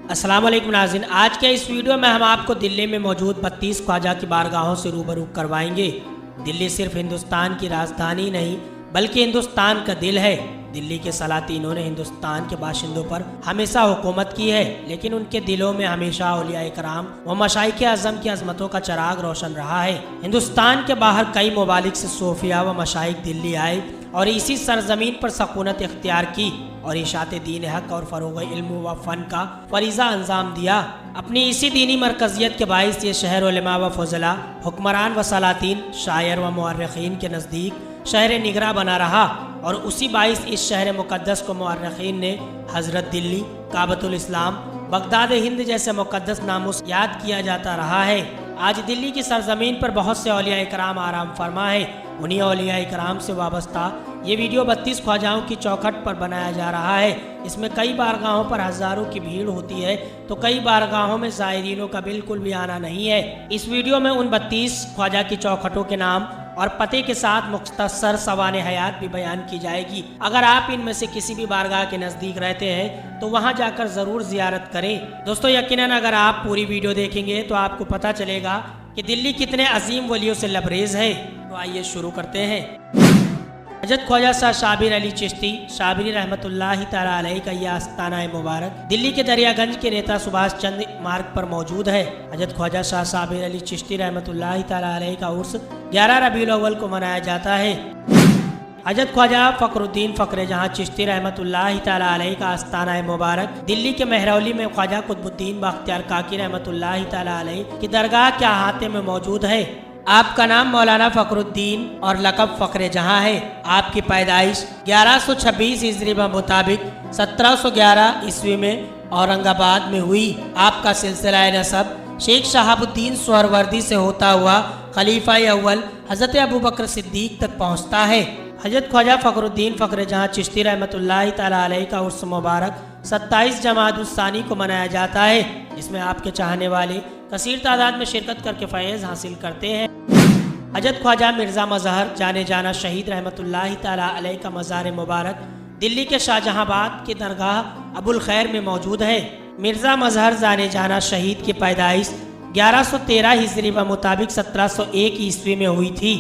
अस्सलाम वालेकुम नाज़रीन, आज के इस वीडियो में हम आपको दिल्ली में मौजूद 32 ख्वाजा की बारगाहों से रूबरू करवाएंगे। दिल्ली सिर्फ हिंदुस्तान की राजधानी नहीं बल्कि हिंदुस्तान का दिल है। दिल्ली के सलातीनों ने हिंदुस्तान के बाशिंदों पर हमेशा हुकूमत की है, लेकिन उनके दिलों में हमेशा औलिया कराम व मशाइख आज़म की अजमतों का चराग रोशन रहा है। हिंदुस्तान के बाहर कई ममालिक से सूफिया व मशाइख दिल्ली आए और इसी सरजमीन पर सकूनत इख्तियार की और इशाते दीन हक और फ़रोग़ इल्म व फ़न का फरीज़ा अंजाम दिया। अपनी इसी दीनी मरकज़ियत के बाइस ये शहर उलमा व फज़ला, हुक्मरान व सलातीन, शायर व मुअर्रिख़ीन के नज़दीक शहर निगरा बना रहा और उसी बाइस इस शहर मुक़द्दस को मुअर्रिख़ीन ने हज़रत दिल्ली, काबतुल इस्लाम, बगदाद हिंद जैसे मुक़द्दस नामों से याद किया जाता रहा है। आज दिल्ली की सरजमीन पर बहुत से औलिया इकराम आराम फरमा है। उन्हीं औलिया इकराम से वाबस्ता ये वीडियो 32 ख्वाजाओं की चौखट पर बनाया जा रहा है। इसमें कई बारगाहों पर हज़ारों की भीड़ होती है तो कई बारगाहों में ज़ायरीनों का बिल्कुल भी आना नहीं है। इस वीडियो में उन 32 ख्वाजा की चौखटों के नाम और पते के साथ मुख्तसर सवाने हयात भी बयान की जाएगी। अगर आप इनमें से किसी भी बारगाह के नज़दीक रहते हैं तो वहां जाकर ज़रूर ज़ियारत करें। दोस्तों, यकीनन अगर आप पूरी वीडियो देखेंगे तो आपको पता चलेगा कि दिल्ली कितने अजीम वलियों से लबरेज है। तो आइए शुरू करते हैं। हजरत ख्वाजा शाह शाबिर अली चिश्ती शाबिरी रहमतुल्लाहि तआला अलैहि का यह आस्ताना मुबारक दिल्ली के दरियागंज के नेता सुभाष चंद्र मार्ग पर मौजूद है। हजरत ख्वाजा शाह शाबिर अली चिश्ती रहमतुल्लाहि तआला अलैहि का उर्स 11 रबीउल अव्वल को मनाया जाता है। हजरत ख्वाजा फ़खरुद्दीन फ़खरे जहाँ चिश्ती रहमतुल्लाहि तआला अलैहि का आस्ताना मुबारक दिल्ली के महरौली में ख्वाजा कुतुबुद्दीन बख्तियार काकी रहमतुल्लाहि तआला अलैहि की दरगाह के अहाते में मौजूद है। आपका नाम मौलाना फ़खरुद्दीन और लक़ब फ़खरे जहाँ है। आपकी पैदाइश 1126 हिजरी के मुताबिक 1711 ईस्वी में औरंगाबाद में हुई। आपका सिलसिला नसब शेख शहाबुद्दीन सोहरवर्दी से होता हुआ खलीफा अव्वल हज़रत अबू बकर सिद्दीक तक पहुँचता है। हजरत ख्वाजा फ़खरुद्दीन फ़खरे जहाँ चिश्ती रहमतुल्लाहि तआला अलैहि का उर्स मुबारक 27 जमादुस्सानी को मनाया जाता है, जिसमें आपके चाहने वाले कसीर तादाद में शिरकत करके फैज़ हासिल करते हैं। हजरत ख्वाजा मिर्ज़ा मज़हर जाने जाना शहीद रहमतुल्लाहि तआला अलैहि का मज़ार मुबारक दिल्ली के शाहजहांबाद की दरगाह अबुल खैर में मौजूद है। मिर्ज़ा मज़हर जाने जाना शहीद की पैदाइश 1113 हिजरी व मुताबिक 1701 ईस्वी में हुई थी।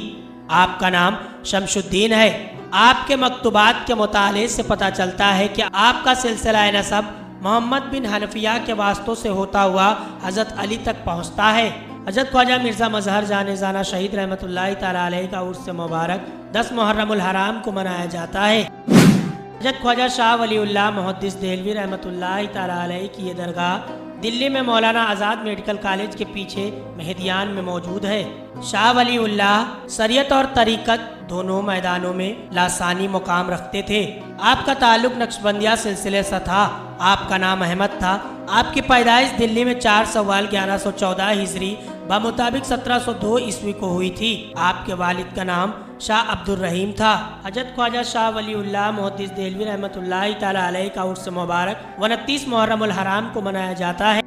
आपका नाम शमशुद्दीन है। आपके मकतूबात के मुताले से पता चलता है कि आपका सिलसिला नसब मोहम्मद बिन हनफिया के वास्तों से होता हुआ हज़रत अली तक पहुँचता है। हजरत ख्वाजा मिर्ज़ा मज़हर जाने जाना शहीद रहमतुल्लाहि तआला अलैहि का उर्स मुबारक 10 मुहर्रमुल हराम को मनाया जाता है। हजरत ख्वाजा शाह वलीउल्लाह मुहद्दिस देहलवी रहमतुल्लाहि तआला अलैहि की ये दरगाह दिल्ली में मौलाना आज़ाद मेडिकल कॉलेज के पीछे मेहदियान में मौजूद है। शाह वलीउल्लाह शरीयत और तरीक़त दोनों मैदानों में लासानी मुकाम रखते थे। आपका ताल्लुक नक्शबंदिया सिलसिले से था। आपका नाम अहमद था। आपकी पैदाइश दिल्ली में 4 सवाल 1114 हिजरी बमुताबिक 1702 ईस्वी को हुई थी। आपके वालिद का नाम शाह अब्दुर रहीम था। हजरत ख्वाजा शाह वलीउल्लाह मुहद्दिस देहलवी रहमतुल्लाहि तआला अलैहि का उर्स मुबारक 29 मुहर्रमुल हराम को मनाया जाता है।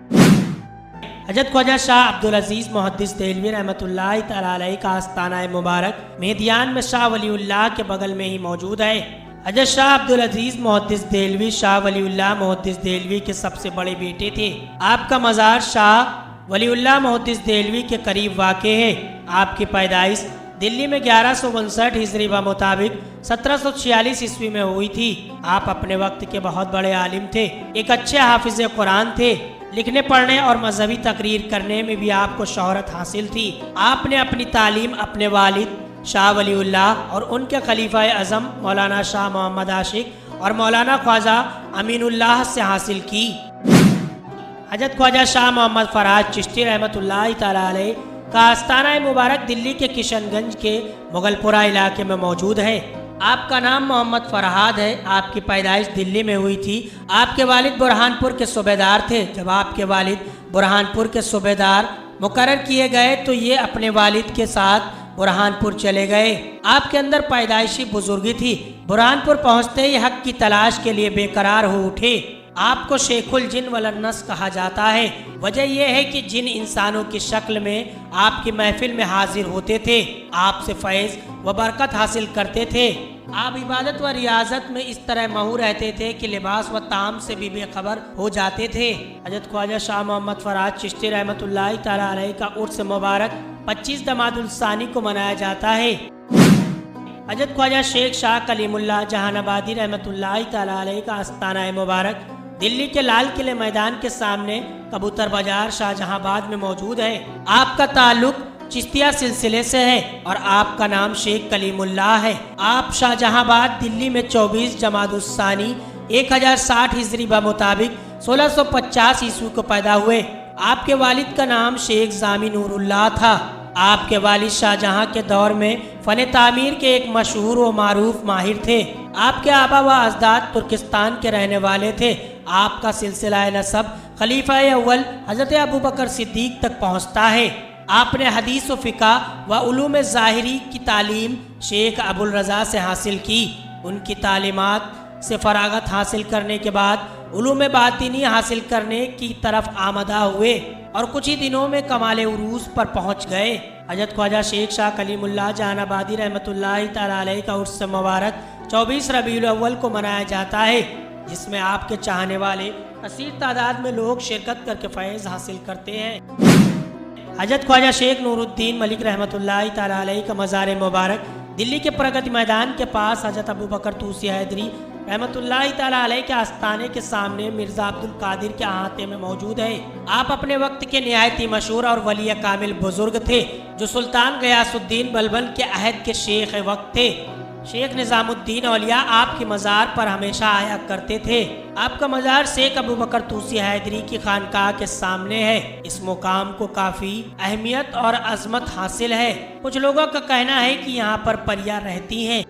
हजरत ख्वाजा शाह अब्दुल अजीज़ मुहद्दिस देहलवी रहमतुल्लाहि तआला अलैहि का आस्ताना मुबारक मेहदियान में शाह वलीउल्लाह के बगल में ही मौजूद है। हजरत शाह अब्दुल अजीज़ मुहद्दिस देहलवी शाह वलीउल्लाह मुहद्दिस देहलवी के सबसे बड़े बेटे थे। आपका मज़ार शाह वलीउल्लाह मुहद्दिस देहलवी के करीब वाक़े है। आपकी पैदाइश दिल्ली में 1159 हिजरी व मुताबिक 1746 ईस्वी में हुई थी। आप अपने वक्त के बहुत बड़े आलिम थे। एक अच्छे हाफिज कुरान थे। लिखने पढ़ने और मजहबी तकरीर करने में भी आपको शोहरत हासिल थी। आपने अपनी तालीम अपने वालिद शाह वलीउल्लाह और उनके खलीफा आज़म मौलाना शाह मोहम्मद आशिक और मौलाना ख्वाजा अमीनुल्लाह से हासिल की। हजरत ख्वाजा शाह मोहम्मद फराज चिश्ती रहमतुल्लाहि तआला अलैहि का आस्ताना मुबारक दिल्ली के किशनगंज के मुगलपुरा इलाके में मौजूद है। आपका नाम मोहम्मद फरहाद है। आपकी पैदाइश दिल्ली में हुई थी। आपके वालिद बुरहानपुर के सूबेदार थे। जब आपके वालिद बुरहानपुर के सूबेदार मुकर्रर किए गए तो ये अपने वालिद के साथ बुरहानपुर चले गए। आपके अंदर पैदाइशी बुजुर्गी थी। बुरहानपुर पहुँचते ही हक की तलाश के लिए बेकरार हो उठे। आपको शेखुल जिन वलन्नस कहा जाता है। वजह यह है कि जिन इंसानों की शक्ल में आपकी महफिल में हाजिर होते थे आपसे फैज़ व बरकत हासिल करते थे। आप इबादत व रियाजत में इस तरह महू रहते थे कि लिबास व ताम से भी बेखबर हो जाते थे। हजरत ख्वाजा शाह मोहम्मद फराज चिश्ती रहमतुल्लाहि तआला अलैह का उर्स मुबारक 25 जमादुल सानी को मनाया जाता है। हजरत ख्वाजा शेख शाह कलीमुल्लाह जहानाबादी रहमतुल्लाहि तआला अलैह का आस्ताना मुबारक दिल्ली के लाल किले मैदान के सामने कबूतर बाजार शाहजहांबाद में मौजूद है। आपका ताल्लुक चिश्तिया सिलसिले से है और आपका नाम शेख कलीमुल्लाह है। आप शाहजहांबाद दिल्ली में 24 जमादुस्सानी 1060 हिजरी मुताबिक 1650 ईस्वी को पैदा हुए। आपके वालिद का नाम शेख जामी नूरुल्लाह था। आपके वालिद शाहजहां के दौर में फन तामीर के एक मशहूर व मारूफ माहिर थे। आपके आबा व अजदाद तुर्किस्तान के रहने वाले थे। आपका सिलसिला नसब खलीफा अव्वल हजरत अबू बकर सिद्दीक तक पहुँचता है। आपने हदीस व फ़िक़ा व उलूम ज़ाहिरी की तालीम शेख अबुल रज़ा से हासिल की। उनकी तालीमात से फरागत हासिल करने के बाद उलूम बातिनी हासिल करने की तरफ आमदा हुए और कुछ ही दिनों में कमाल उरूज पर पहुंच गए। हजरत ख्वाजा शेख शाह कलीमुल्लाह जहानाबादी रहमतुल्लाहि तआला अलैह का उर्स मुबारक 24 रबीउल अव्वल को मनाया जाता है, जिसमें आपके चाहने वाले कसीर तादाद में लोग शिरकत करके फैज़ हासिल करते हैं। हजरत ख्वाजा शेख नूरुद्दीन मलिक रहमतुल्लाहि तआला अलैह का मज़ार मुबारक दिल्ली के प्रगति मैदान के पास हजरत अबू बकर तूसी हैदरी रहमतुल्लाहि तआला अलैह के आस्थाने के सामने मिर्ज़ा अब्दुल कादिर के अहाते में मौजूद है। आप अपने वक्त के निहायत ही मशहूर और वली कामिल बुजुर्ग थे, जो सुल्तान गयासुद्दीन बलबन के अहद के शेख वक्त थे। शेख निज़ामुद्दीन औलिया आपके मज़ार पर हमेशा आया करते थे। आपका मज़ार शेख अबू बकर तूसी हैदरी की खानकाह के सामने है। इस मुकाम को काफ़ी अहमियत और अजमत हासिल है। कुछ लोगों का कहना है कि यहाँ पर परियां रहती हैं।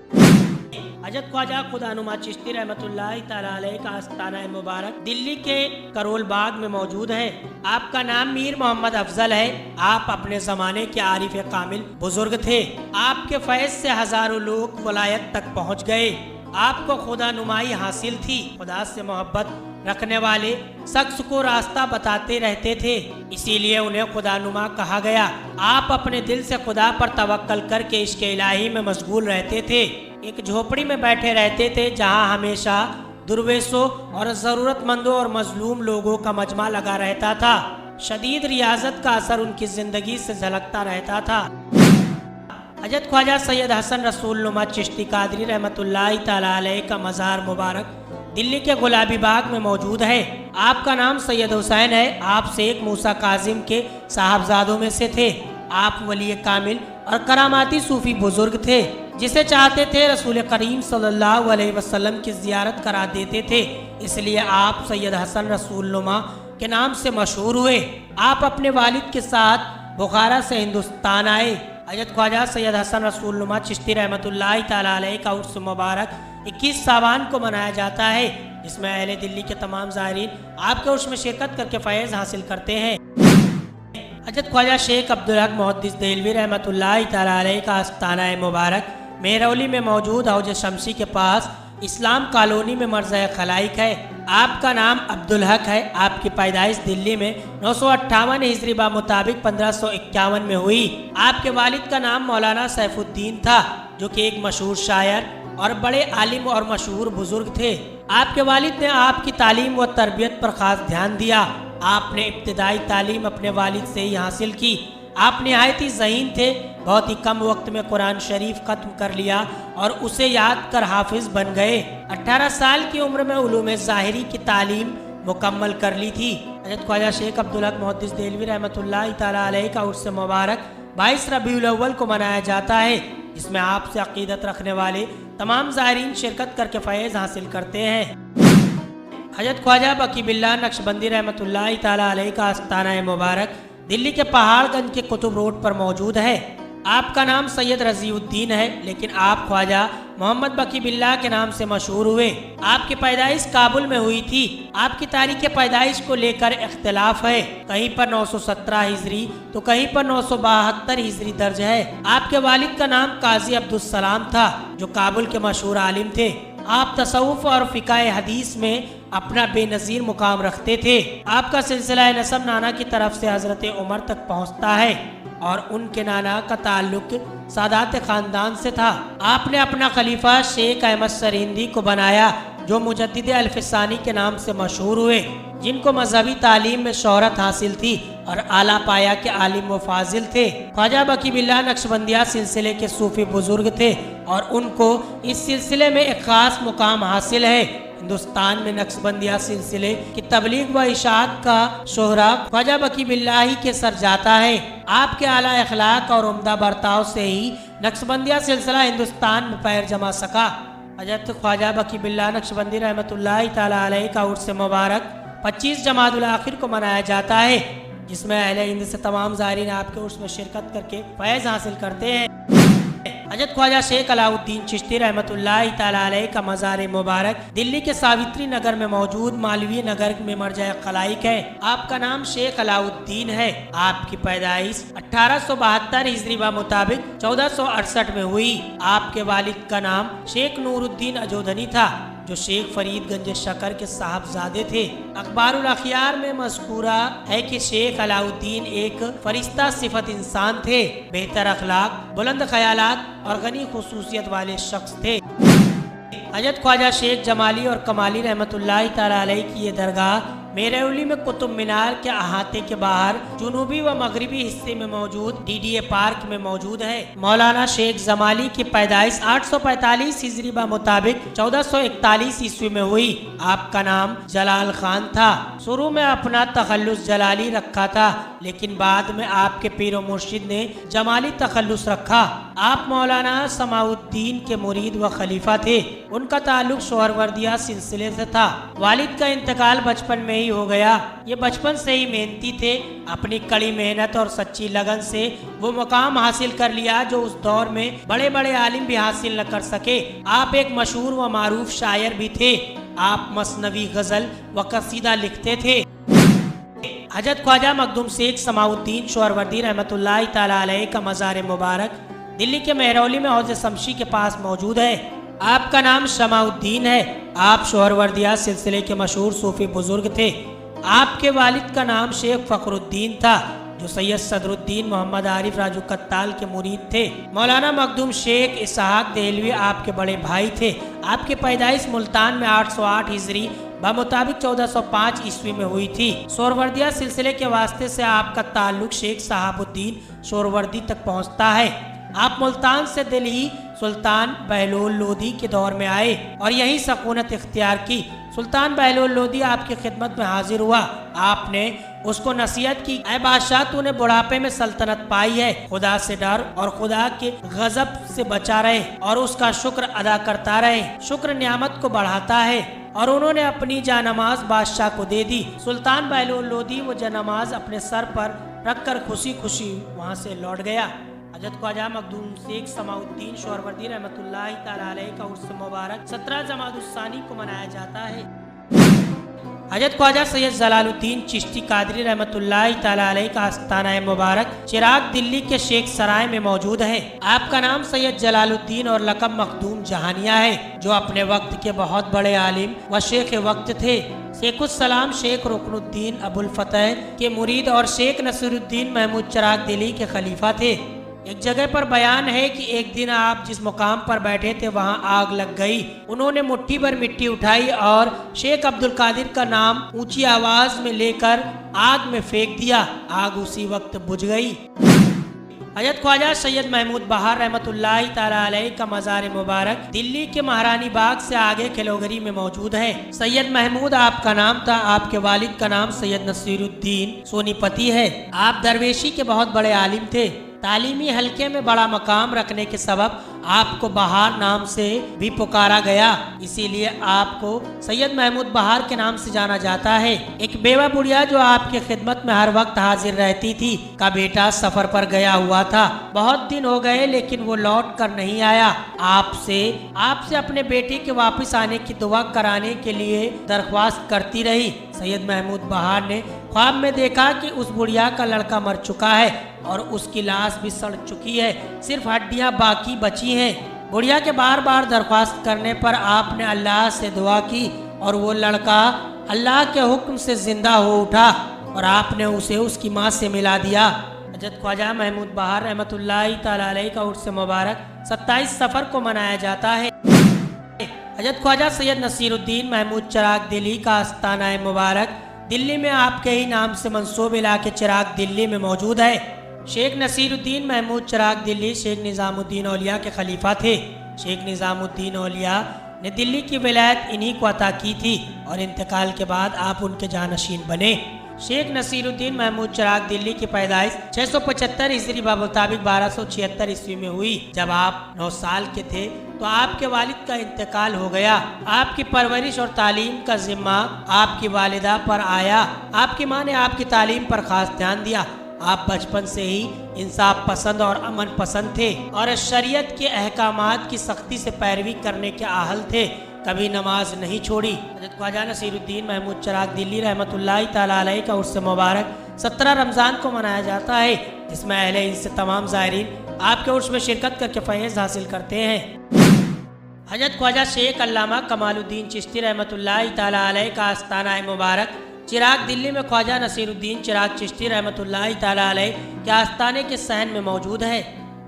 हजरत ख्वाजा खुदानुमा चिश्ती रहमतुल्लाहि तआला अलैह का आस्ताना मुबारक दिल्ली के करोल बाग में मौजूद है। आपका नाम मीर मोहम्मद अफजल है। आप अपने ज़माने के आरिफ कामिल बुजुर्ग थे। आपके फैज़ से हजारों लोग वलायत तक पहुँच गए। आपको खुदा नुमाई हासिल थी। खुदा से मोहब्बत रखने वाले शख्स को रास्ता बताते रहते थे, इसीलिए उन्हें खुदा नुमा कहा गया। आप अपने दिल से खुदा पर तवक्कल करके इश्क़ इलाही में मशगूल रहते थे। एक झोपड़ी में बैठे रहते थे जहां हमेशा दुर्वेशों और ज़रूरतमंदों और मजलूम लोगों का मजमा लगा रहता था। शदीद रियाजत का असर उनकी ज़िंदगी से झलकता रहता था। हजरत ख्वाजा सैयद हसन रसूल नुमा चिश्ती कादरी रहमतुल्लाहि तआला अलैह का मज़ार मुबारक दिल्ली के गुलाबी बाग में मौजूद है। आपका नाम सैयद हुसैन है। आप शेख मूसा काजिम के साहबजादों में से थे। आप वली कामिल और करामाती सूफी बुजुर्ग थे। जिसे चाहते थे रसूल करीम सल्लल्लाहु अलैहि वसल्लम की ज़ियारत करा देते थे, इसलिए आप सैयद हसन रसूल नुमा के नाम से मशहूर हुए। आप अपने वालिद के साथ बुखारा से हिंदुस्तान आए। हजरत ख्वाजा सैयद हसन रसूल नुमा चिश्ती रहमतुल्लाहि तआला अलैह का उर्स मुबारक 21 सावन को मनाया जाता है, जिसमें अहले दिल्ली के तमाम ज़ायरीन आपके उर्स में शिरकत करके फैज़ हासिल करते हैं। हजरत ख्वाजा शेख अब्दुल हक मुहद्दिस देहलवी रहमतुल्लाहि तआला अलैह का आस्ताना मुबारक मेहरौली में मौजूद हौज शमसी के पास इस्लाम कॉलोनी में मर्ज़ खलाइक है। आपका नाम अब्दुल हक है। आपकी पैदाइश दिल्ली में 958 हिजरी मुताबिक 1551 में हुई। आपके वालिद का नाम मौलाना सैफुद्दीन था, जो कि एक मशहूर शायर और बड़े आलिम और मशहूर बुजुर्ग थे। आपके वालिद ने आपकी तालीम व तरबियत पर ख़ास ध्यान दिया। आपने इब्तिदाई तालीम अपने वालिद से ही हासिल की। आप निहायत ही ज़हीन थे। बहुत ही कम वक्त में कुरान शरीफ ख़त्म कर लिया और उसे याद कर हाफिज़ बन गए। 18 साल की उम्र में उलूम ज़ाहिरी की तालीम मुकम्मल कर ली थी। हजरत ख्वाजा शेख अब्दुल हक मुहद्दिस देहलवी रहमतुल्लाहि तआला अलैह का उर्स मुबारक 22 रबीउल अव्वल को मनाया जाता है, जिसमें आपसे अक़ीदत रखने वाले तमाम ज़ायरीन शिरकत करके फैज़ हासिल करते हैं। हजरत ख्वाजा बकी बिल्लाह नक्शबंदी रहमतुल्लाहि तआला अलैह का आस्ताना मुबारक दिल्ली के पहाड़गंज के कुतुब रोड पर मौजूद है। आपका नाम सैयद रज़ीउद्दीन है, लेकिन आप ख्वाजा मोहम्मद बकी बिल्लाह के नाम से मशहूर हुए। आपकी पैदाइश काबुल में हुई थी। आपकी तारीख पैदाइश को लेकर इख्तिलाफ है। कहीं पर 917 हिजरी तो कहीं पर 972 हिजरी दर्ज है। आपके वालिद का नाम काजी अब्दुल सलाम था, जो काबुल के मशहूर आलिम थे। आप तसव्वुफ और फ़िक़्ह हदीस में अपना बेनज़ीर मुकाम रखते थे। आपका सिलसिला नसब नाना की तरफ से हजरत उमर तक पहुँचता है और उनके नाना का ताल्लुक सादात खानदान से था। आपने अपना खलीफा शेख अहमद सरिंदी को बनाया जो मुजद्दिद अल्फसानी के नाम से मशहूर हुए, जिनको मजहबी तालीम में शोहरत हासिल थी और आला पाया के आलिम व फाजिल थे। ख्वाजा बकी बिल्लाह नक्शबंदिया सिलसिले के सूफी बुजुर्ग थे और उनको इस सिलसिले में एक खास मुकाम हासिल है। हिंदुस्तान में नक्शबंदिया सिलसिले की तबलीग व इशाअत का शोहरा ख्वाजा बकी बिल्लाही के सर जाता है। आपके आला अखलाक और उम्दा बर्ताव से ही नक्शबंदिया सिलसिला हिंदुस्तान में पैर जमा सका। हजरत ख्वाजा बकी बिल्लाह नक्शबंदी रहमतुल्लाह तआला अलैह का उर्स मुबारक 25 जमादुल आखिर को मनाया जाता है, जिसमें अहले हिंद से तमाम ज़ायरीन आपके उर्स में शिरकत करके फैज़ हासिल करते हैं। हजरत ख्वाजा शेख अलाउद्दीन चिश्ती रहमतुल्लाह तआला अलैह का मज़ार मुबारक दिल्ली के सावित्री नगर में मौजूद मालवीय नगर में मरजा खलाइक है। आपका नाम शेख अलाउद्दीन है। आपकी पैदाइश 1872 हिजरी व मुताबिक 1468 में हुई। आपके वालिद का नाम शेख नूरुद्दीन अजोधनी था जो शेख फरीदगंज शकर के साहबजादे थे। अखबारुल अखियार में मज़कूरा है कि शेख अलाउद्दीन एक फरिश्ता सिफत इंसान थे, बेहतर अखलाक, बुलंद ख्यालात और गनी खुसूसियत वाले शख्स थे। हजरत ख्वाजा शेख जमाली और कमाली रहमतुल्लाह तआला अलैह की ये दरगाह मेरौली में कुतुब मीनार के अहाते के बाहर जुनूबी व मगरिबी हिस्से में मौजूद डीडीए पार्क में मौजूद है। मौलाना शेख जमाली की पैदाइश 845 हिजरी व मुताबिक 1441 ईस्वी में हुई। आपका नाम जलाल खान था। शुरू में अपना तखल्लुस जलाली रखा था, लेकिन बाद में आपके पीर मुर्शिद ने जमाली तखल्लुस रखा। आप मौलाना समाउद्दीन के मुरीद व खलीफा थे। उनका ताल्लुक सोहरवर्दिया सिलसिले से था। वालिद का इंतकाल बचपन में ही हो गया। ये बचपन से ही मेहनती थे। अपनी कड़ी मेहनत और सच्ची लगन से वो मुकाम हासिल कर लिया जो उस दौर में बड़े बड़े आलिम भी हासिल न कर सके। आप एक मशहूर व मारूफ शायर भी थे। आप मसनवी गजल व कसीदा लिखते थे। हजरत ख्वाजा मखदूम शेख समाउद्दीन सोहरवर्दी रहमतुल्लाह तआला अलैह का मज़ार मुबारक दिल्ली के मेहरौली में हौज़ शमशी के पास मौजूद है। आपका नाम शमाउद्दीन है। आप सोहरवर्दिया सिलसिले के मशहूर सूफी बुजुर्ग थे। आपके वालिद का नाम शेख फखरुद्दीन था जो सैयद सदरुद्दीन मोहम्मद आरिफ राजू कत्ताल के मुरीद थे। मौलाना मखदूम शेख इसहाक देहलवी आपके बड़े भाई थे। आपकी पैदाइश मुल्तान में 808 हिजरी मुताबिक 1405 ईस्वी में हुई थी। सोहरवर्दिया सिलसिले के वास्ते से आपका ताल्लुक शेख सहाबुद्दीन सोहरवर्दी तक पहुँचता है। आप मुल्तान से दिल्ली सुल्तान बहलोल लोदी के दौर में आए और यही सकूनत इख्तियार की। सुल्तान बहलोल लोदी आपकी खिदमत में हाजिर हुआ। आपने उसको नसीहत की, ऐ बादशाह, तूने बुढ़ापे में सल्तनत पाई है, खुदा से डर और खुदा के गजब से बचा रहे और उसका शुक्र अदा करता रहे। शुक्र नियामत को बढ़ाता है। और उन्होंने अपनी जानमाज बादशाह को दे दी। सुल्तान बहलोल लोदी वो जानमाज अपने सर पर रखकर खुशी खुशी वहाँ से लौट गया। हजरत ख्वाजा मखदूम शेख समाउद्दीन सोहरवर्दी रहमतुल्लाह तआला अलैह का उर्स मुबारक 17 जमादुस्सानी को मनाया जाता है। हजरत ख्वाजा सैयद जलालुद्दीन चिश्ती कादरी रहमतुल्लाह तआला अलैह का आस्ताना मुबारक चिराग दिल्ली के शेख सराय में मौजूद है। आपका नाम सैयद जलालुद्दीन और लक़ब मखदूम जहानिया है जो अपने वक्त के बहुत बड़े आलिम व शेख वक्त थे। शेखुस्सलाम शेख रुकनुद्दीन अबुल फतह के मुरीद और शेख नसीरुद्दीन महमूद चिराग दिल्ली के खलीफा थे। एक जगह पर बयान है कि एक दिन आप जिस मुकाम पर बैठे थे वहां आग लग गई। उन्होंने मुट्ठी भर मिट्टी उठाई और शेख अब्दुल कादिर का नाम ऊंची आवाज में लेकर आग में फेंक दिया। आग उसी वक्त बुझ गई। हजरत ख्वाजा सैयद महमूद बहार रहमतुल्लाह तआला अलैह का मज़ार मुबारक दिल्ली के महारानी बाग से आगे खिलोगरी में मौजूद है। सैयद महमूद आपका नाम था। आपके वालिद का नाम सैयद नसीरुद्दीन सोनीपति है। आप दरवेशी के बहुत बड़े आलिम थे। तालीमी हल्के में बड़ा मकाम रखने के सबब आपको बहार नाम से भी पुकारा गया, इसीलिए आपको सैयद महमूद बहार के नाम से जाना जाता है। एक बेवा बुढ़िया जो आपकी खिदमत में हर वक्त हाजिर रहती थी का बेटा सफर पर गया हुआ था। बहुत दिन हो गए लेकिन वो लौट कर नहीं आया। आपसे अपने बेटे के वापस आने की दुआ कराने के लिए दरख्वास्त करती रही। सैयद महमूद बहार ने ख्वाब में देखा कि उस बुढ़िया का लड़का मर चुका है और उसकी लाश भी सड़ चुकी है, सिर्फ हड्डियां बाकी बची हैं। बुढ़िया के बार बार दरख्वास्त करने पर आपने अल्लाह से दुआ की और वो लड़का अल्लाह के हुक्म से जिंदा हो उठा और आपने उसे उसकी माँ से मिला दिया। हजरत ख्वाजा महमूद बहार रहमतुल्लाहि तआला अलैह का उर्स मुबारक 27 सफ़र को मनाया जाता है। हजरत ख्वाजा सैयद नसीरुद्दीन महमूद चिराग दिल्ली का आस्ताना मुबारक दिल्ली में आपके ही नाम से मंसूब इलाके चिराग दिल्ली में मौजूद है। शेख नसीरुद्दीन महमूद चिराग दिल्ली शेख निज़ामुद्दीन औलिया के खलीफा थे। शेख निज़ामुद्दीन औलिया ने दिल्ली की विलायत इन्हीं को अता की थी और इंतकाल के बाद आप उनके जानशीन बने। शेख नसीरुद्दीन महमूद चिराग दिल्ली की पैदाइश 675 ईस्वी मुताबिक 1276 ईस्वी में हुई। जब आप 9 साल के थे तो आपके वालिद का इंतकाल हो गया। आपकी परवरिश और तालीम का जिम्मा आपकी वालिदा पर आया। आपकी माँ ने आपकी तालीम पर खास ध्यान दिया। आप बचपन से ही इंसाफ पसंद और अमन पसंद थे और शरीयत के अहकामात की सख्ती से पैरवी करने के आहल थे। कभी नमाज नहीं छोड़ी। हज़रत ख्वाजा नसीरुद्दीन महमूद चिराग दिल्ली रहमतुल्लाहि तआला अलैह का उर्स मुबारक 17 रमज़ान को मनाया जाता है, जिसमें अहले हिंद से तमाम ज़ायरीन आपके उर्स में शिरकत करके फैज़ हासिल करते हैं। हज़रत ख्वाजा शेख अल्लामा कमालुद्दीन चिश्ती रहमतुल्लाहि तआला अलैह का आस्ताना मुबारक चिराग दिल्ली में ख्वाजा नसीरुद्दीन चिराग चिश्ती रहमतुल्लाहि तआला अलैह के आस्ताने के सहन में मौजूद है।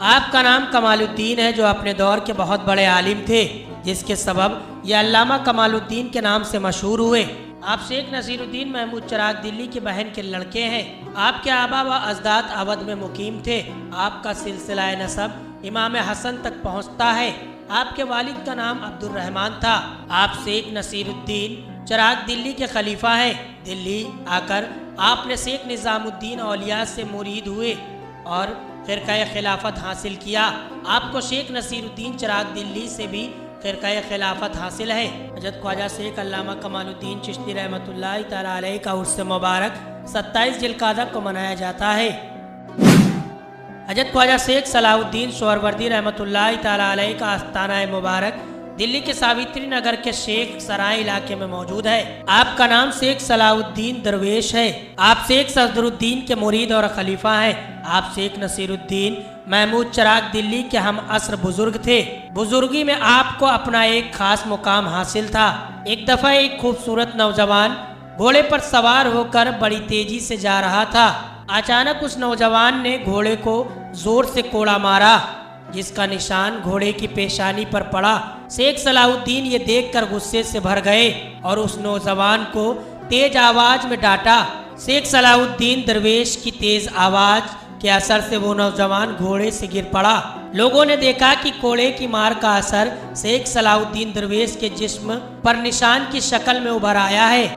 आपका नाम कमालुद्दीन है, जो अपने दौर के बहुत बड़े आलिम थे, जिसके सबब ये अल्लामा कमालुद्दीन के नाम से मशहूर हुए। आप शेख नसीरुद्दीन महमूद चिराग दिल्ली की बहन के लड़के हैं। आपके आबा व अजदाद अवध में मुकीम थे। आपका सिलसिला नसब इमाम हसन तक पहुँचता है। आपके वालिद का नाम अब्दुल रहमान था। आप शेख नसीरुद्दीन चिराग दिल्ली के खलीफा हैं। दिल्ली आकर आपने शेख निज़ामुद्दीन औलिया से मुरीद हुए और फ़िरक़ा खिलाफत हासिल किया। आपको शेख नसीरुद्दीन चिराग दिल्ली से भी फ़िरक़ा खिलाफत हासिल है। हज़रत ख्वाजा शेख अल्लामा कमालुद्दीन चिश्ती रहमतुल्लाहि तआला अलैह का उर्स मुबारक 27 जिल्क़ादा को मनाया जाता है। हज़रत ख्वाजा शेख सलाहुद्दीन सोहरवर्दी रहमतुल्लाहि तआला अलैह का आस्ताना मुबारक दिल्ली के सावित्री नगर के शेख सराय इलाके में मौजूद है। आपका नाम शेख सलाहुद्दीन दरवेश है। आप शेख सदरुद्दीन के मुरीद और खलीफा हैं। आप शेख नसीरुद्दीन महमूद चिराग दिल्ली के हम असर बुजुर्ग थे। बुजुर्गी में आपको अपना एक खास मुकाम हासिल था। एक दफ़ा एक खूबसूरत नौजवान घोड़े पर सवार होकर बड़ी तेजी से जा रहा था। अचानक उस नौजवान ने घोड़े को जोर से कोड़ा मारा, जिसका निशान घोड़े की पेशानी पर पड़ा। शेख सलाहुद्दीन ये देखकर गुस्से से भर गए और उस नौजवान को तेज आवाज में डांटा। शेख सलाहुद्दीन दरवेश की तेज आवाज के असर से वो नौजवान घोड़े से गिर पड़ा। लोगों ने देखा कि कोड़े की मार का असर शेख सलाहुद्दीन दरवेश के जिस्म पर निशान की शक्ल में उभर आया है।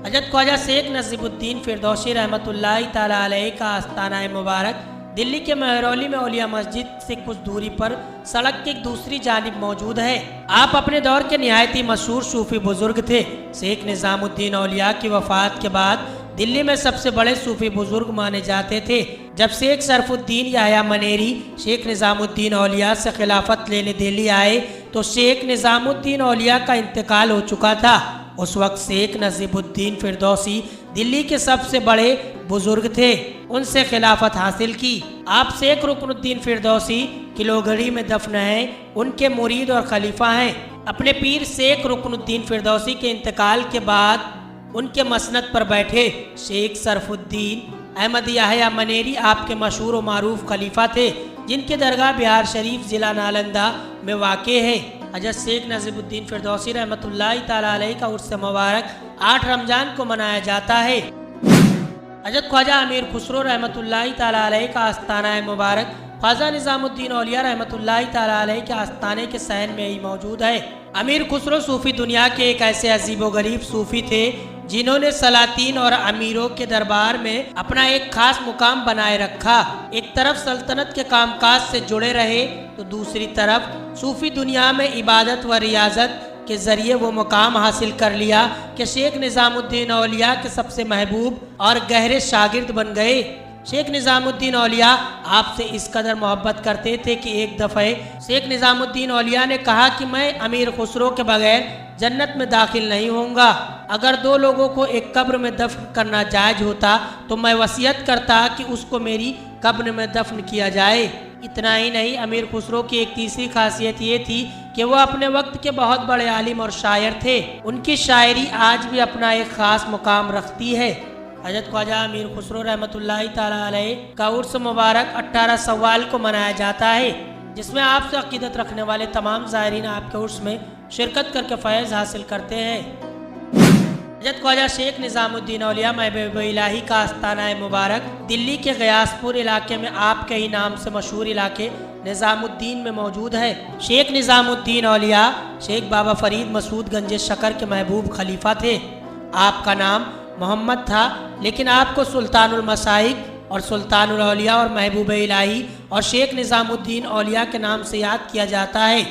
हज़रत ख्वाजा शेख नसीबुद्दीन फिरदौसी रहमतुल्लाहि तआला अलैह का आस्ताना मुबारक दिल्ली के महरौली में औलिया मस्जिद से कुछ दूरी पर सड़क की दूसरी जानिब मौजूद है। आप अपने दौर के निहायत ही मशहूर सूफी बुजुर्ग थे। शेख निज़ामुद्दीन औलिया की वफ़ात के बाद दिल्ली में सबसे बड़े सूफी बुजुर्ग माने जाते थे। जब शेख सरफुद्दीन याह्या मनेरी शेख निज़ामुद्दीन औलिया से खिलाफत लेने दिल्ली आए तो शेख निज़ामुद्दीन औलिया का इंतकाल हो चुका था। उस वक्त शेख नसीबुद्दीन फिरदौसी दिल्ली के सबसे बड़े बुजुर्ग थे। उनसे खिलाफत हासिल की। आप शेख रुकनुद्दीन फिरदौसी किलोगढ़ी में दफन हैं। उनके मुरीद और खलीफा हैं। अपने पीर शेख रुकनुद्दीन फिरदौसी के इंतकाल के बाद उनके मसनद पर बैठे शेख सरफुद्दीन अहमद याह्या मनेरी आपके मशहूर और मारूफ खलीफा थे, जिनके दरगाह बिहार शरीफ ज़िला नालंदा में वाक़े है। हज़रत शेख नसीबुद्दीन फिरदौसी रहमतुल्लाहि तआला अलैह का उर्स मुबारक 8 रमज़ान को मनाया जाता है। हज़रत ख्वाजा अमीर खुसरो रहमतुल्लाहि तआला अलैह का आस्ताना मुबारक ख्वाजा निज़ामुद्दीन औलिया रहमतुल्लाहि तआला अलैह के आस्ताने के सहन में ही मौजूद है। अमीर खुसरो सूफ़ी दुनिया के एक ऐसे अजीब व गरीब सूफ़ी थे जिन्होंने सलातीन और अमीरों के दरबार में अपना एक खास मुकाम बनाए रखा। एक तरफ सल्तनत के कामकाज से जुड़े रहे तो दूसरी तरफ सूफ़ी दुनिया में इबादत व रियाजत के ज़रिए वो मुकाम हासिल कर लिया कि शेख निज़ामुद्दीन औलिया के सबसे महबूब और गहरे शागिर्द बन गए। शेख निज़ामुद्दीन औलिया आपसे इस कदर मोहब्बत करते थे कि एक दफ़े शेख निज़ामुद्दीन औलिया ने कहा कि मैं अमीर खुसरो के बगैर जन्नत में दाखिल नहीं होऊंगा। अगर 2 लोगों को एक कब्र में दफन करना जायज़ होता तो मैं वसीयत करता कि उसको मेरी कब्र में दफन किया जाए। इतना ही नहीं, अमीर खुसरो की एक तीसरी खासियत ये थी कि वो अपने वक्त के बहुत बड़े आलिम और शायर थे। उनकी शायरी आज भी अपना एक खास मुकाम रखती है। हजरत ख्वाजा अमीर खुसरो रहमतुल्लाहि ताला अलैह का उर्स मुबारक 18 सव्वाल को मनाया जाता है, जिसमें आपसे अकीदत रखने वाले तमाम ज़ायरीन आपके उर्स में शिरकत करके फैज़ हासिल करते हैं। हजरत ख्वाजा शेख निज़ामुद्दीन औलिया महबूब इलाही का आस्ताना मुबारक दिल्ली के गयासपुर इलाके में आपके ही नाम से मशहूर इलाके निज़ामुद्दीन में मौजूद है। शेख निज़ामुद्दीन औलिया शेख बाबा फरीद मसूद गंज शकर के महबूब खलीफा थे। आपका नाम मोहम्मद था, लेकिन आपको सुल्तानुल मसाइक और सुल्तानुल औलिया और महबूब इलाही और शेख निज़ामुद्दीन औलिया के नाम से याद किया जाता है।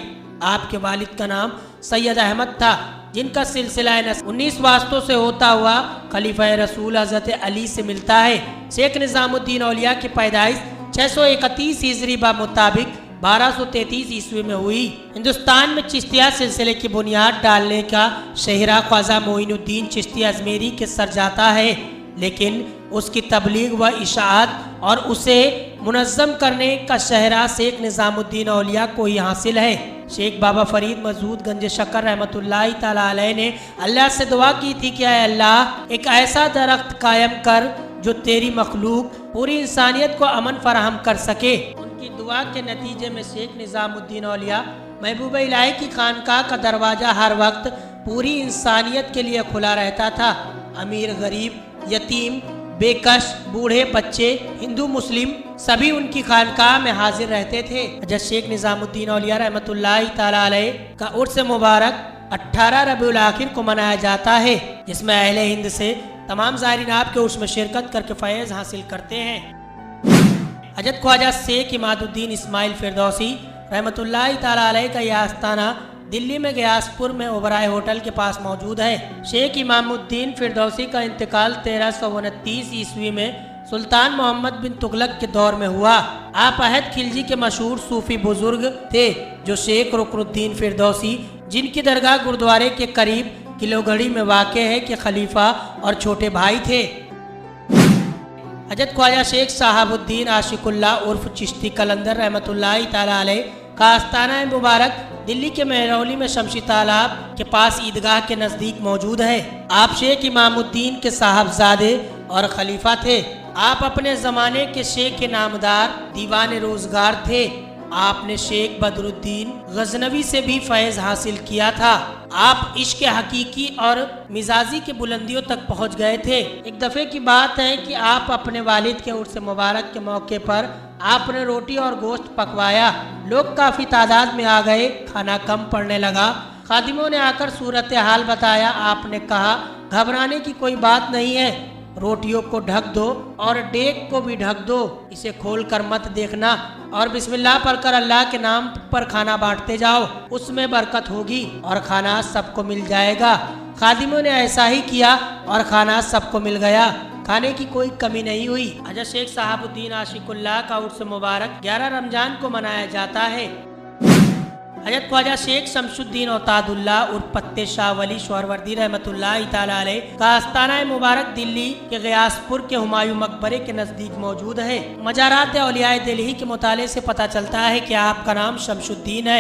आपके वालिद का नाम सैयद अहमद था, जिनका सिलसिला 19 वास्तों से होता हुआ खलीफा रसूल हज़रत अली से मिलता है। शेख निज़ामुद्दीन औलिया की पैदाइश 631 हिजरी बा मुताबिक 1233 ईस्वी में हुई। हिंदुस्तान में चिश्तिया सिलसिले की बुनियाद डालने का शहरा ख्वाजा मोइनुद्दीन चिश्ती अजमेरी के सर जाता है, लेकिन उसकी तबलीग व इशाअत और उसे मुनज़्ज़म करने का शहरा शेख निज़ामुद्दीन औलिया को ही हासिल है। शेख बाबा फरीद मसूद गंज शकर रहमतुल्लाहि ताला अलैह ने अल्लाह से दुआ की थी कि ऐ अल्लाह एक ऐसा दरख्त कायम कर जो तेरी मखलूक पूरी इंसानियत को अमन फराहम कर सके। उनकी दुआ के नतीजे में शेख निज़ामुद्दीन औलिया महबूब इलाही की खानकाह का दरवाज़ा हर वक्त पूरी इंसानियत के लिए खुला रहता था। अमीर, गरीब, यतीम, बेकश, बूढ़े, बच्चे, हिंदू मुस्लिम सभी उनकी खानकाह में हाजिर रहते थे। हज़रत शेख निज़ामुद्दीन औलिया रहमतुल्लाहि ताला अलैह का उर्स मुबारक 18 रबीउल आखिर को मनाया जाता है, जिसमें अहले हिंद से तमाम ज़ायरीन आपके उर्स में शिरकत करके फैज़ हासिल करते हैं। हज़रत ख्वाजा शेख इमादुद्दीन इस्माइल फिरदौसी रहमतुल्लाहि ताला अलैह का यह आस्ताना दिल्ली में गयासपुर में ओबराय होटल के पास मौजूद है। शेख इमामुद्दीन फिरदौसी का इंतकाल 1329 ईस्वी में सुल्तान मोहम्मद बिन तुगलक के दौर में हुआ। आप अहद खिलजी के मशहूर सूफी बुजुर्ग थे, जो शेख रुकनुद्दीन फिरदौसी, जिनकी दरगाह गुरुद्वारे के करीब किलोगढ़ी में वाक़े है, के खलीफा और छोटे भाई थे। हज़रत ख्वाजा शेख साहबुद्दीन आशिकुल्लाह उर्फ चिश्ती कलंदर रहमतुल्लाहि ताला अलैह का आस्ताना मुबारक दिल्ली के महरौली में शमशी तालाब के पास ईदगाह के नज़दीक मौजूद है। आप शेख इमामुद्दीन के साहबजादे और खलीफा थे। आप अपने ज़माने के शेख के नामदार दीवान रोज़गार थे। आपने शेख बदरुद्दीन गजनवी से भी फैज़ हासिल किया था। आप इश्क हकीकी और मिजाजी की बुलंदियों तक पहुंच गए थे। एक दफ़े की बात है कि आप अपने वालिद के उर्स मुबारक के मौके पर आपने रोटी और गोश्त पकवाया। लोग काफ़ी तादाद में आ गए, खाना कम पड़ने लगा। खादिमों ने आकर सूरत हाल बताया। आपने कहा, घबराने की कोई बात नहीं है, रोटियों को ढक दो और डेग को भी ढक दो, इसे खोल कर मत देखना और बिस्मिल्लाह पढ़कर अल्लाह के नाम पर खाना बांटते जाओ, उसमें बरकत होगी और खाना सबको मिल जाएगा। खादिमों ने ऐसा ही किया और खाना सबको मिल गया, खाने की कोई कमी नहीं हुई। हज़रत शेख साहबुद्दीन आशिकुल्लाह का उर्स मुबारक 11 रमजान को मनाया जाता है। हज़रत ख्वाजा शेख शमशुद्दीन औतादुल्लाह उर्फ पत्ते शाह वली शौरवर्दी रहमतुल्लाहि ताला अलैह का आस्ताना मुबारक दिल्ली के गयासपुर के हुमायूं मकबरे के नज़दीक मौजूद है। मजारात औलिया दिल्ली के मुताले से पता चलता है कि आपका नाम शमशुद्दीन है।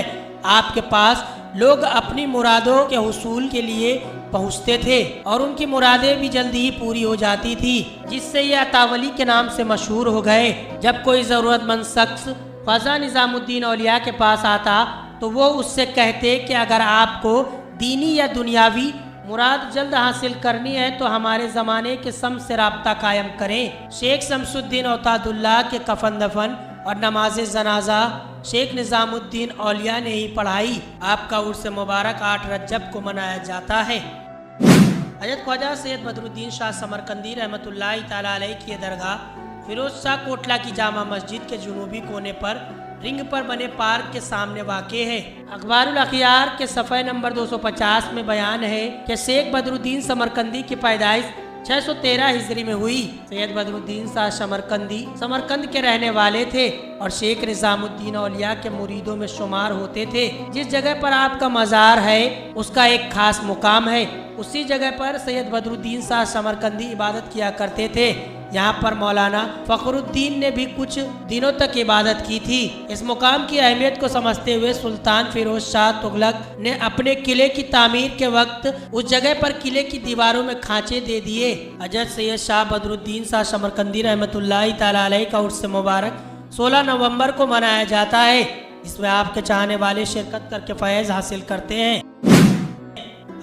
आपके पास लोग अपनी मुरादों के हुसूल के लिए पहुँचते थे और उनकी मुरादें भी जल्दी ही पूरी हो जाती थी, जिससे ये अतावली के नाम से मशहूर हो गए। जब कोई ज़रूरतमंद शख्स ख्वाजा निज़ामुद्दीन औलिया के पास आता तो वो उससे कहते कि अगर आपको दीनी या दुनियावी मुराद जल्द हासिल करनी है तो हमारे ज़माने के सम से राब्ता कायम करें। शेख शमशुद्दीन औतादुल्लाह के कफन दफन और नमाज जनाजा शेख निज़ामुद्दीन औलिया ने ही पढ़ाई। आपका उर्स मुबारक 8 रजब को मनाया जाता है। हज़रत ख्वाजा सैयद बदरुद्दीन शाह समरकंदी रहमतुल्लाहि ताला अलैह की दरगाह फिरोज शाह कोटला की जामा मस्जिद के जुनूबी कोने पर रिंग पर बने पार्क के सामने वाक़े है। अखबारुल अखियार के सफ़े नंबर 250 में बयान है कि शेख बदरुद्दीन समरकंदी की पैदाइश 613 हिजरी में हुई। सैयद बदरुद्दीन शाह समरकंदी समरकंद के रहने वाले थे और शेख निज़ामुद्दीन औलिया के मुरीदों में शुमार होते थे। जिस जगह पर आपका मज़ार है उसका एक खास मुकाम है। उसी जगह पर सैयद बदरुद्दीन शाह समरकंदी इबादत किया करते थे। यहाँ पर मौलाना फखरुद्दीन ने भी कुछ दिनों तक इबादत की थी। इस मुकाम की अहमियत को समझते हुए सुल्तान फिरोज शाह तुगलक ने अपने किले की तामीर के वक्त उस जगह पर किले की दीवारों में खांचे दे दिए। हजरत सैयद शाह बदरुद्दीन शाह समरकंदी रहमतुल्लाहि तआला अलैह का उर्स मुबारक 16 नवंबर को मनाया जाता है। इसमें आपके चाहने वाले शिरकत करके फैज़ हासिल करते हैं।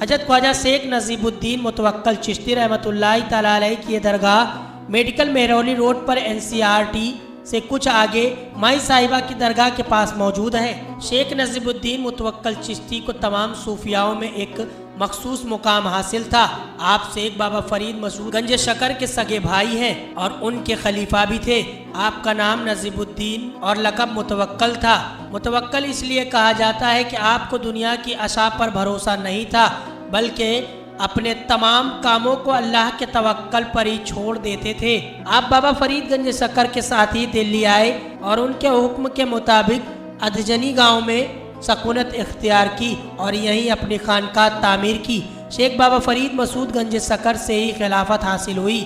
हजरत ख्वाजा शेख नजीबुद्दीन मुतवक्कल चिश्ती रहमतुल्लाहि तआला अलैह की दरगाह मेडिकल मेहरौली रोड पर NCRT से कुछ आगे माई साहिबा की दरगाह के पास मौजूद है। शेख नजीबुद्दीन मुतवक्कल चिश्ती को तमाम सूफियाओं में एक मखसूस मुकाम हासिल था। आप शेख बाबा फरीद मसूद गंज शकर के सगे भाई हैं और उनके खलीफा भी थे। आपका नाम नजीबुद्दीन और लक़ब मुतवक्कल था। मुतवक्कल इसलिए कहा जाता है कि आपको दुनिया की आशा पर भरोसा नहीं था, बल्कि अपने तमाम कामों को अल्लाह के तवक्कल पर ही छोड़ देते थे। आप बाबा फरीदगंज शकर के साथ ही दिल्ली आए और उनके हुक्म के मुताबिक अधजनी गांव में सकूनत इख्तियार की और यहीं अपनी खानकाह तामीर की। शेख बाबा फरीद मसूद गंज शकर से ही खिलाफत हासिल हुई।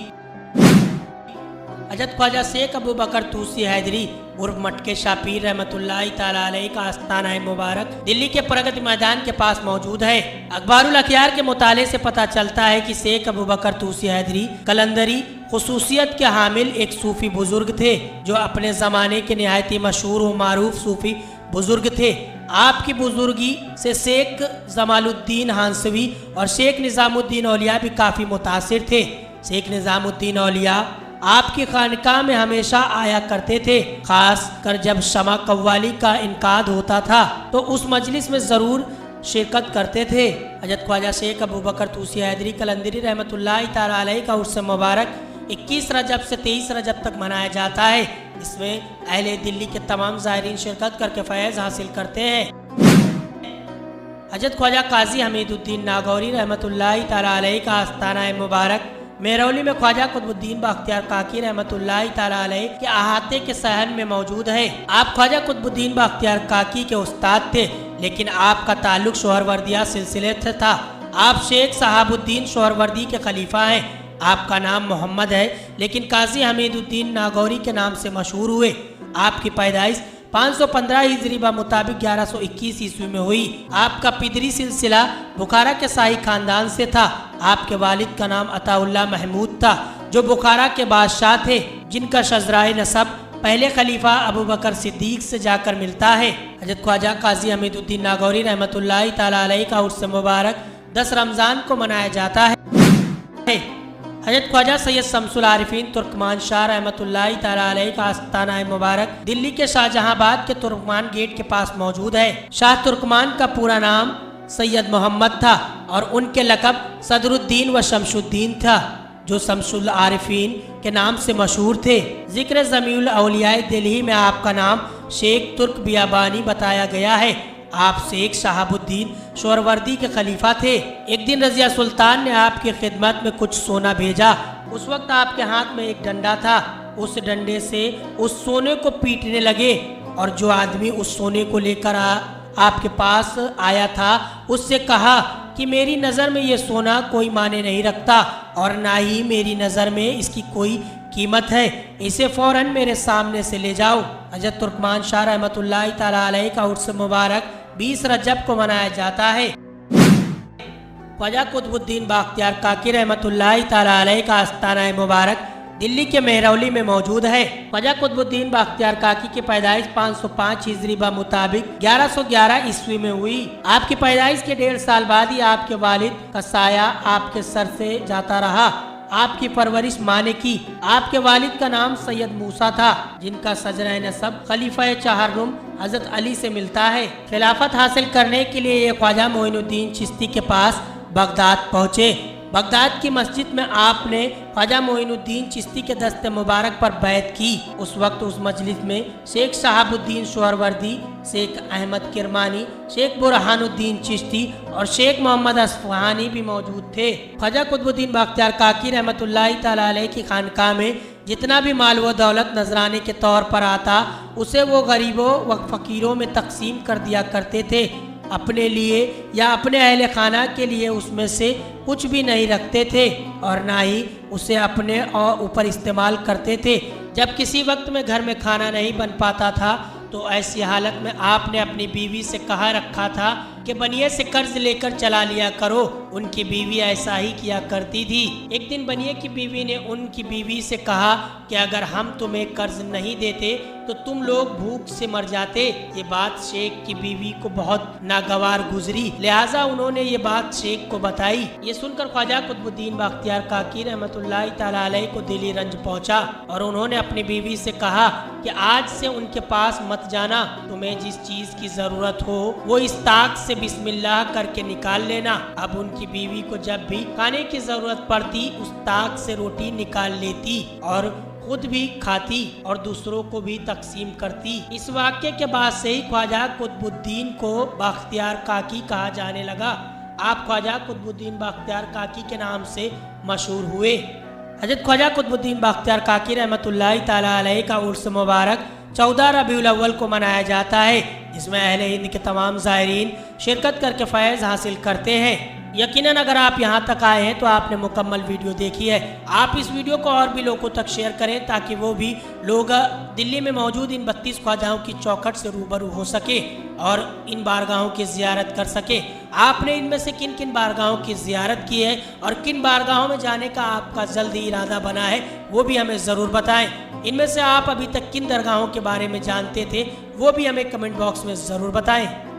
हजरत ख्वाजा शेख अबू बकर तूसी हैदरी उर्फ मटके शाह पीर रहमतुल्लाहि तआला अलैह का आस्थाना मुबारक दिल्ली के प्रगति मैदान के पास मौजूद है। अखबारुल अखियार के मुताले से पता चलता है कि शेख अबू बकर तूसी हैदरी कलंदरी खुसूसियत के हामिल एक सूफी बुजुर्ग थे, जो अपने ज़माने के नहायत ही मशहूर व मारूफ सूफी बुजुर्ग थे। आपकी बुजुर्गी से शेख जमालुद्दीन हांसवी और शेख निज़ामुद्दीन औलिया भी काफ़ी मुतासिर थे। शेख निज़ामुद्दीन औलिया आपकी खानकाह में हमेशा आया करते थे। खास कर जब शमा कव्वाली का इनकाद होता था तो उस मजलिस में ज़रूर शिरकत करते थे। हजरत ख्वाजा शेख अबू बकर तूसी हैदरी कलंदरी रहमतुल्लाहि तआला अलैह का उर्स मुबारक 21 रजब से 23 रजब तक मनाया जाता है। इसमें अहले दिल्ली के तमाम ज़ायरीन शिरकत करके फैज़ हासिल करते हैं। हजरत ख्वाजा काजी हमीदुद्दीन नागौरी रहमतुल्लाहि तआला अलैह का आस्थाना मुबारक मेहरौली में ख्वाजा कुतुबुद्दीन बख्तियार काकी रहमतुल्लाहि तआला अलैह के अहाते के सहन में मौजूद है। आप ख्वाजा कुतुबुद्दीन बख्तियार काकी के उस्ताद थे, लेकिन आपका ताल्लुक सोहरवर्दिया सिलसिले से था। आप शेख सहाबुद्दीन सोहरवर्दी के खलीफा हैं। आपका नाम मोहम्मद है, लेकिन काजी हमीदुद्दीन नागौरी के नाम से मशहूर हुए। आपकी पैदाइश 515 हिजरी ब मुताबिक 1121 ईस्वी में हुई। आपका पिदरी सिलसिला बुखारा के शाही खानदान से था। आपके वालिद का नाम अताउल्लाह महमूद था, जो बुखारा के बादशाह थे, जिनका शजराए नसब पहले खलीफा अबू बकर सिद्दीक से जाकर मिलता है। हजरत ख्वाजा काजी हमीदुद्दीन नागौरी रहमतुल्लाहि तआला अलैह का उर्स मुबारक 10 रमज़ान को मनाया जाता है। हजरत ख्वाजा सैयद शमसुल आरिफीन तुर्कमान शाह रहमतुल्लाहि तआला अलैह का आस्थाना मुबारक दिल्ली के शाहजहांबाद के तुर्कमान गेट के पास मौजूद है। शाह तुर्कमान का पूरा नाम सैयद मोहम्मद था और उनके लक़ब सदरुद्दीन व शमशुद्दीन था, जो शमसुल आरिफीन के नाम से मशहूर थे। जिक्र ज़मीउल औलिया दिल्ली में आपका नाम शेख तुर्क बियाबानी बताया गया है। आप शेख शहाबुद्दीन सोहरवर्दी के खलीफा थे। एक दिन रज़िया सुल्तान ने आपकी खिदमत में कुछ सोना भेजा। उस वक्त आपके हाथ में एक डंडा था। उस डंडे से उस सोने को पीटने लगे और जो आदमी उस सोने को लेकर आपके पास आया था उससे कहा कि मेरी नज़र में ये सोना कोई माने नहीं रखता और ना ही मेरी नज़र में इसकी कोई कीमत है, इसे फ़ौरन मेरे सामने से ले जाओ। हजरत तुर्कमान शाह रहमतुल्लाहि तआला अलैह का उर्स मुबारक 20 रजब को मनाया जाता है। ख्वाजा कुतुबुद्दीन बख्तियार काकी रहमतुल्लाहि तआला अलैह का आस्थाना मुबारक दिल्ली के मेहरौली में मौजूद है। ख्वाजा कुतुबुद्दीन बख्तियार काकी की पैदाइश 505 हिजरी ब मुताबिक 1111 ईस्वी में हुई। आपकी पैदाइश के 1.5 साल बाद ही आपके वालिद का साया आपके सर से जाता रहा। आपकी परवरिश माँ ने की। आपके वालिद का नाम सैयद मूसा था, जिनका सजरा नसब खलीफा चहर्रुम हजरत अली से मिलता है। खिलाफत हासिल करने के लिए ये ख्वाजा मोइनुद्दीन चिश्ती के पास बगदाद पहुँचे। बगदाद की मस्जिद में आपने ख्वाजा मोइनुद्दीन चिश्ती के दस्ते मुबारक पर बैत की। उस वक्त उस मजलिस में शेख शहाबुद्दीन सोहरवर्दी, शेख अहमद किरमानी, शेख बुरहानुद्दीन चिश्ती और शेख मोहम्मद असफहानी भी मौजूद थे। ख्वाजा कुतुबुद्दीन बख्तियार काकी रहमतुल्लाहि तआला अलैह की खानकाह में जितना भी माल व दौलत नजराने के तौर पर आता, उसे वो गरीबों व फ़कीरों में तकसीम कर दिया करते थे। अपने लिए या अपने अहले खाना के लिए उसमें से कुछ भी नहीं रखते थे और ना ही उसे अपने और ऊपर इस्तेमाल करते थे। जब किसी वक्त में घर में खाना नहीं बन पाता था तो ऐसी हालत में आपने अपनी बीवी से कहा रखा था कि बनिए से कर्ज लेकर चला लिया करो। उनकी बीवी ऐसा ही किया करती थी। एक दिन बनिए की बीवी ने उनकी बीवी से कहा कि अगर हम तुम्हें कर्ज नहीं देते तो तुम लोग भूख से मर जाते। ये बात शेख की बीवी को बहुत नागवार गुजरी, लिहाजा उन्होंने ये बात शेख को बताई। ये सुनकर ख्वाजा कुतुबुद्दीन बख्तियार काकी रहमतुल्लाह तआला अलैह को दिली रंज पहुंचा और उन्होंने अपनी बीवी से कहा कि आज से उनके पास मत जाना। तुम्हें जिस चीज की जरूरत हो वो इस ताक से बिस्मिल्लाह करके निकाल लेना। अब उनकी बीवी को जब भी खाने की जरूरत पड़ती उस ताक से रोटी निकाल लेती और खुद भी खाती और दूसरों को भी तकसीम करती। इस वाक्य के बाद से ही ख्वाजा कुतुबुद्दीन को बख्तियार काकी कहा जाने लगा। आप ख्वाजा कुतुबुद्दीन बख्तियार काकी के नाम से मशहूर हुए। हजरत ख्वाजा कुतुबुद्दीन बख्तियार काकी रहमतुल्लाह तआला अलैह का उर्स मुबारक 14 रबीउल अव्वल को मनाया जाता है, जिसमें अहले हिंद के तमाम ज़ायरीन शिरकत करके फ़ैज़ हासिल करते हैं। यकीनन अगर आप यहाँ तक आए हैं तो आपने मुकम्मल वीडियो देखी है। आप इस वीडियो को और भी लोगों तक शेयर करें ताकि वो भी लोग दिल्ली में मौजूद इन 32 ख्वाजाओं की चौखट से रूबरू हो सके और इन बारगाहों की ज़ियारत कर सके। आपने इनमें से किन किन बारगाहों की ज़ियारत की है और किन बारगाहों में जाने का आपका जल्दी इरादा बना है वो भी हमें ज़रूर बताएं। इनमें से आप अभी तक किन दरगाहों के बारे में जानते थे वो भी हमें कमेंट बॉक्स में ज़रूर बताएं।